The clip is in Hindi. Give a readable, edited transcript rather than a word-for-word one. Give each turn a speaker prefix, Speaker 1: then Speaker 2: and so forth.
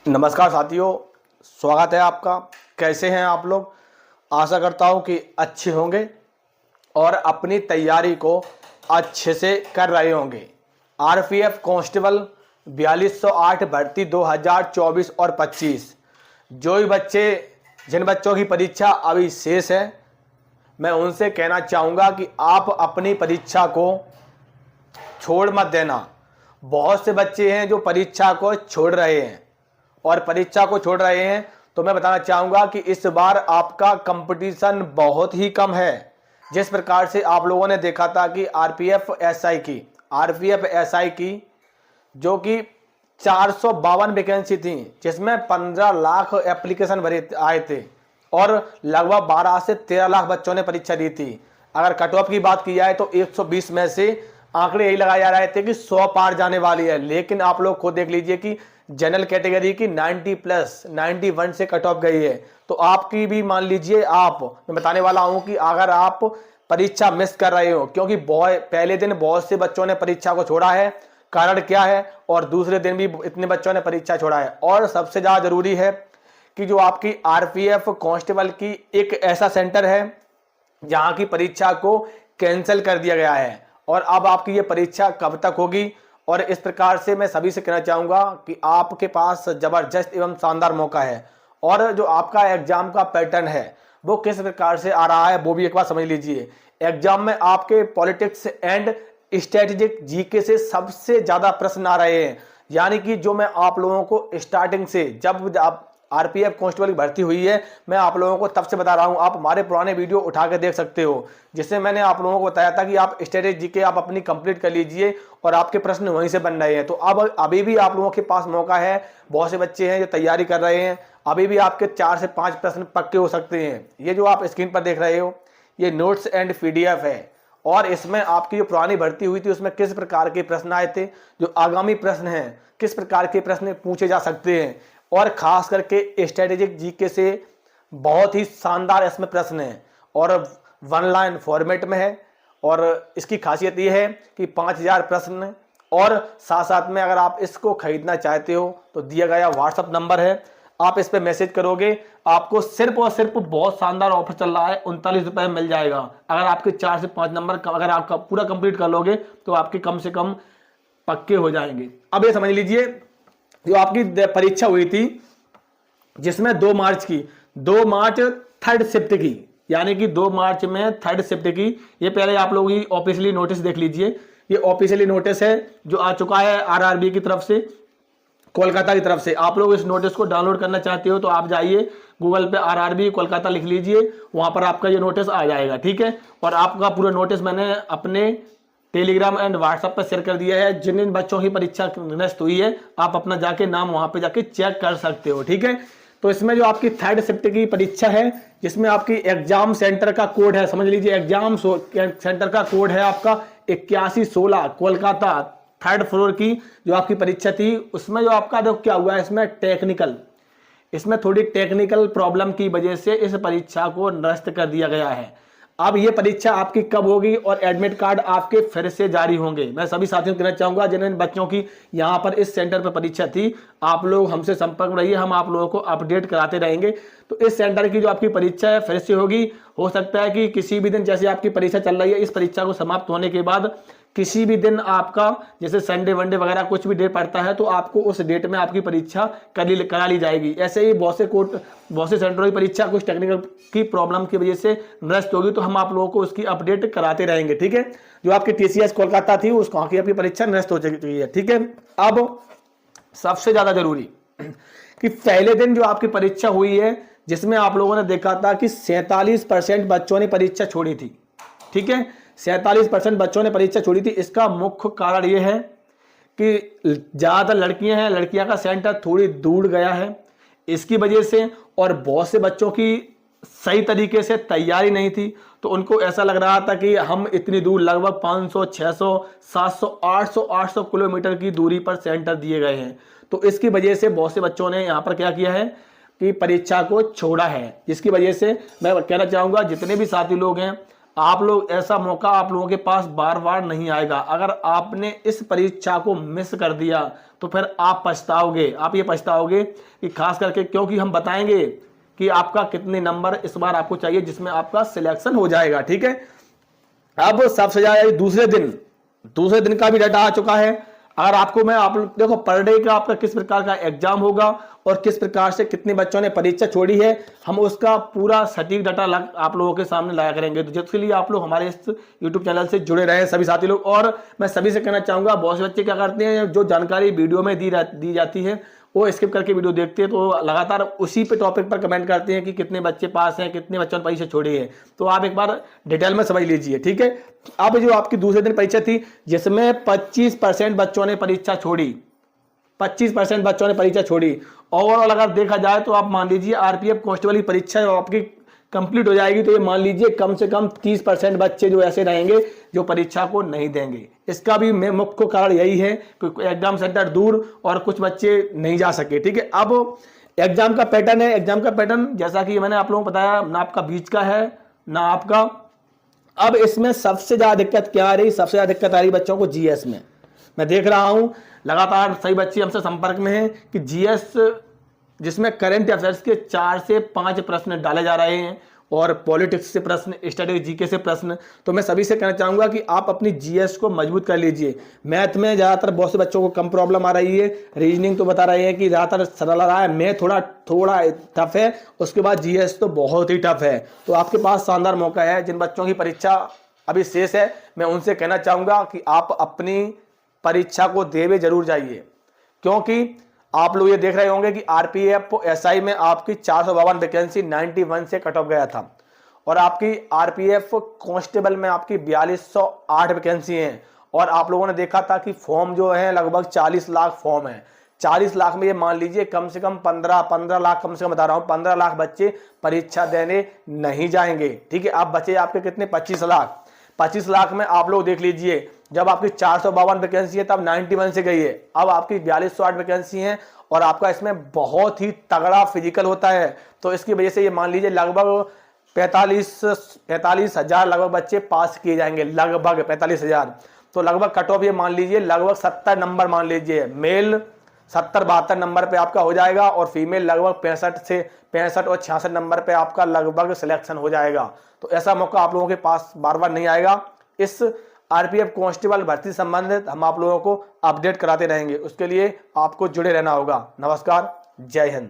Speaker 1: नमस्कार साथियों, स्वागत है आपका। कैसे हैं आप लोग? आशा करता हूं कि अच्छे होंगे और अपनी तैयारी को अच्छे से कर रहे होंगे। आरपीएफ कांस्टेबल 4208 भर्ती 2024 और 25 जिन बच्चों की परीक्षा अभी शेष है, मैं उनसे कहना चाहूँगा कि आप अपनी परीक्षा को छोड़ मत देना। बहुत से बच्चे हैं जो परीक्षा को छोड़ रहे हैं तो मैं बताना चाहूँगा कि इस बार आपका कंपटीशन बहुत ही कम है। जिस प्रकार से आप लोगों ने देखा था कि आरपीएफ एसआई की जो कि 452 वैकेंसी थी, जिसमें 15 लाख एप्लीकेशन भरे आए थे और लगभग 12 से 13 लाख बच्चों ने परीक्षा दी थी। अगर कट ऑफ की बात की जाए तो 120 में से आंकड़े यही लगाए जा रहे थे कि 100 पार जाने वाली है। लेकिन आप लोग खुद देख लीजिए कि जनरल कैटेगरी की 90 प्लस 91 से कट ऑफ गई है। तो आपकी भी मान लीजिए, मैं बताने वाला हूं कि अगर आप परीक्षा मिस कर रहे हो, क्योंकि पहले दिन बहुत से बच्चों ने परीक्षा को छोड़ा है, कारण क्या है, और दूसरे दिन भी इतने बच्चों ने परीक्षा छोड़ा है। और सबसे ज्यादा जरूरी है कि जो आपकी आरपीएफ कांस्टेबल की एक ऐसा सेंटर है जहां की परीक्षा को कैंसिल कर दिया गया है और अब आपकी ये परीक्षा कब तक होगी। और इस प्रकार से मैं सभी से कहना चाहूँगा कि आपके पास ज़बरदस्त एवं शानदार मौका है और जो आपका एग्जाम का पैटर्न है वो किस प्रकार से आ रहा है वो भी एक बार समझ लीजिए। एग्जाम में आपके पॉलिटिक्स एंड स्ट्रेटेजिक जीके से सबसे ज़्यादा प्रश्न आ रहे हैं। यानी कि जो मैं आप लोगों को स्टार्टिंग से, जब आप आरपीएफ कांस्टेबल की भर्ती हुई है, मैं आप लोगों को तब से बता रहा हूं। आप हमारे पुराने वीडियो उठा के देख सकते हो, जिससे मैंने आप लोगों को बताया था कि आप स्ट्रेटेजी जीके आप अपनी कंप्लीट कर लीजिए और आपके प्रश्न वहीं से बन रहे हैं। तो अब अभी भी आप लोगों के पास मौका है। बहुत से बच्चे हैं जो तैयारी कर रहे हैं, अभी भी आपके 4 से 5 प्रश्न पक्के हो सकते हैं। ये जो आप स्क्रीन पर देख रहे हो ये नोट्स एंड पीडीएफ है और इसमें आपकी जो पुरानी भर्ती हुई थी उसमें किस प्रकार के प्रश्न आए थे, जो आगामी प्रश्न हैं किस प्रकार के प्रश्न पूछे जा सकते हैं, और खास करके स्ट्रेटेजिक जीके से बहुत ही शानदार इसमें प्रश्न है और 1 लाइन फॉर्मेट में है। और इसकी खासियत यह है कि 5000 प्रश्न, और साथ साथ में अगर आप इसको खरीदना चाहते हो तो दिया गया व्हाट्सअप नंबर है, आप इस पर मैसेज करोगे, आपको सिर्फ और सिर्फ बहुत शानदार ऑफर चल रहा है, 39 रुपये में मिल जाएगा। अगर आपके 4 से 5 नंबर अगर आपका पूरा कंप्लीट कर लोगे तो आपके कम से कम पक्के हो जाएंगे। अब ये समझ लीजिए, जो आपकी परीक्षा हुई थी जिसमें 2 मार्च थर्ड शिफ्ट की, यानी कि 2 मार्च में थर्ड शिफ्ट की, ये पहले आप लोग ही ऑफिशियली नोटिस देख लीजिए। ये ऑफिशियली नोटिस है जो आ चुका है आरआरबी की तरफ से, कोलकाता की तरफ से। आप लोग इस नोटिस को डाउनलोड करना चाहते हो तो आप जाइए गूगल पे आरआरबी कोलकाता लिख लीजिए, वहां पर आपका ये नोटिस आ जाएगा, ठीक है। और आपका पूरा नोटिस मैंने अपने टेलीग्राम एंड व्हाट्सएप पर शेयर कर दिया है। जिन बच्चों की परीक्षा निरस्त हुई है आप अपना जाके नाम वहां पे जाके चेक कर सकते हो, ठीक है। तो इसमें जो आपकी थर्ड शिफ्ट की परीक्षा है, जिसमें आपकी एग्जाम सेंटर का कोड है, समझ लीजिए एग्जाम सेंटर का कोड है आपका 8116 कोलकाता, 3rd फ्लोर की जो आपकी परीक्षा थी। उसमें जो आपका जो क्या हुआ है, इसमें थोड़ी टेक्निकल प्रॉब्लम की वजह से इस परीक्षा को निरस्त कर दिया गया है। अब ये परीक्षा आपकी कब होगी और एडमिट कार्ड आपके फिर से जारी होंगे। मैं सभी साथियों को कहना चाहूंगा जिन बच्चों की यहाँ पर इस सेंटर पर परीक्षा थी, आप लोग हमसे संपर्क में रहिए, हम आप लोगों को अपडेट कराते रहेंगे। तो इस सेंटर की जो आपकी परीक्षा है फिर से होगी। हो सकता है कि किसी भी दिन, जैसे आपकी परीक्षा चल रही है, इस परीक्षा को समाप्त होने के बाद किसी भी दिन आपका जैसे संडे वनडे वगैरह कुछ भी डेट पड़ता है तो आपको उस डेट में आपकी परीक्षा करा ली जाएगी। ऐसे ही बहुत से सेंटरों की परीक्षा कुछ टेक्निकल की प्रॉब्लम की वजह से निरस्त होगी, तो हम आप लोगों को उसकी अपडेट कराते रहेंगे, ठीक है। जो आपकी टीसीएस कोलकाता थी उसको की आपकी परीक्षा निरस्त हो चुकी है, ठीक है। अब सबसे ज्यादा जरूरी कि पहले दिन जो आपकी परीक्षा हुई है, जिसमें आप लोगों ने देखा था कि 47% बच्चों ने परीक्षा छोड़ी थी, ठीक है। 47% बच्चों ने परीक्षा छोड़ी थी। इसका मुख्य कारण यह है कि ज्यादातर लड़कियां हैं, लड़कियां का सेंटर थोड़ी दूर गया है इसकी वजह से, और बहुत से बच्चों की सही तरीके से तैयारी नहीं थी। तो उनको ऐसा लग रहा था कि हम इतनी दूर, लगभग 500, 600, 700, 800 किलोमीटर की दूरी पर सेंटर दिए गए हैं। तो इसकी वजह से बहुत से बच्चों ने यहाँ पर क्या किया है कि परीक्षा को छोड़ा है, जिसकी वजह से मैं कहना चाहूंगा जितने भी साथी लोग हैं, आप लोग ऐसा मौका आप लोगों के पास बार बार नहीं आएगा। अगर आपने इस परीक्षा को मिस कर दिया तो फिर आप पछताओगे, आप ये पछताओगे कि खास करके, क्योंकि हम बताएंगे कि आपका कितने नंबर इस बार आपको चाहिए जिसमें आपका सिलेक्शन हो जाएगा। ठीक है, अब सबसे ज्यादा दूसरे दिन का भी डाटा आ चुका है। अगर आपको मैं आप देखो पर डे का आपका किस प्रकार का एग्जाम होगा और किस प्रकार से कितने बच्चों ने परीक्षा छोड़ी है, हम उसका पूरा सटीक डाटा आप लोगों के सामने लाया करेंगे। तो जिसके लिए आप लोग हमारे इस YouTube चैनल से जुड़े रहे सभी साथी लोग। और मैं सभी से कहना चाहूंगा, बहुत से बच्चे क्या करते हैं, जो जानकारी वीडियो में दी जाती है वो स्किप करके वीडियो देखते हैं, तो लगातार उसी पे टॉपिक पर कमेंट करते हैं कि कितने बच्चे पास हैं, कितने बच्चों ने परीक्षा छोड़ी है। तो आप एक बार डिटेल में समझ लीजिए। ठीक है, अब जो आपकी दूसरे दिन परीक्षा थी जिसमें 25% बच्चों ने परीक्षा छोड़ी, 25% बच्चों ने परीक्षा छोड़ी। ओवरऑल अगर देखा जाए तो आप मान लीजिए आरपीएफ कांस्टेबल की परीक्षा आपकी कंप्लीट हो जाएगी तो ये मान लीजिए कम से कम 30% बच्चे जो ऐसे रहेंगे जो परीक्षा को नहीं देंगे। इसका भी मुख्य कारण यही है कि एग्जाम सेंटर दूर और कुछ बच्चे नहीं जा सके। ठीक है, अब एग्जाम का पैटर्न है। एग्जाम का पैटर्न जैसा कि मैंने आप लोगों को बताया, ना आपका बीच का है ना आपका। अब इसमें सबसे ज्यादा दिक्कत क्या आ रही, सबसे ज्यादा दिक्कत आ रही बच्चों को जीएस में। मैं देख रहा हूं लगातार सही बच्चे हमसे संपर्क में हैं कि जीएस जिसमें करंट अफेयर्स के 4 से 5 प्रश्न डाले जा रहे हैं और पॉलिटिक्स से प्रश्न, स्टैटिक जीके से प्रश्न। तो मैं सभी से कहना चाहूंगा कि आप अपनी जीएस को मजबूत कर लीजिए। मैथ में ज्यादातर बहुत से बच्चों को कम प्रॉब्लम आ रही है, रीजनिंग तो बता रहे हैं कि ज्यादातर सरल रहा है, मैथ थोड़ा टफ है, उसके बाद जीएस तो बहुत ही टफ है। तो आपके पास शानदार मौका है। जिन बच्चों की परीक्षा अभी शेष है मैं उनसे कहना चाहूंगा कि आप अपनी परीक्षा को देवे जरूर जाइए, क्योंकि आप लोग ये देख रहे होंगे कि आरपीएफ एसआई में आपकी 452 वैकेंसी 91 से कट ऑफ गया था और आपकी आरपीएफ कांस्टेबल में आपकी 4208 वैकेंसी हैं। और आप लोगों ने देखा था कि फॉर्म जो है लगभग 40 लाख फॉर्म है। 40 लाख में ये मान लीजिए कम से कम 15 लाख, कम से कम बता रहा हूँ 15 लाख बच्चे परीक्षा देने नहीं जाएंगे। ठीक है, आप बचे आपके कितने, 25 लाख। 25 लाख में आप लोग देख लीजिए, जब आपकी 452 वैकेंसी है तब 91 से गई है, अब आपकी 4208 वैकेंसी है और आपका इसमें बहुत ही तगड़ा फिजिकल होता है। तो इसकी वजह से ये मान लीजिए लगभग 45,000 लगभग बच्चे पास किए जाएंगे, लगभग 45,000। तो लगभग कट ऑफ ये मान लीजिए लगभग 70 नंबर मान लीजिए, मेल 70-72 नंबर पे आपका हो जाएगा और फीमेल लगभग 65 और 66 नंबर पे आपका लगभग सिलेक्शन हो जाएगा। तो ऐसा मौका आप लोगों के पास बार बार नहीं आएगा। इस आरपीएफ कांस्टेबल भर्ती संबंधित हम आप लोगों को अपडेट कराते रहेंगे, उसके लिए आपको जुड़े रहना होगा। नमस्कार, जय हिंद।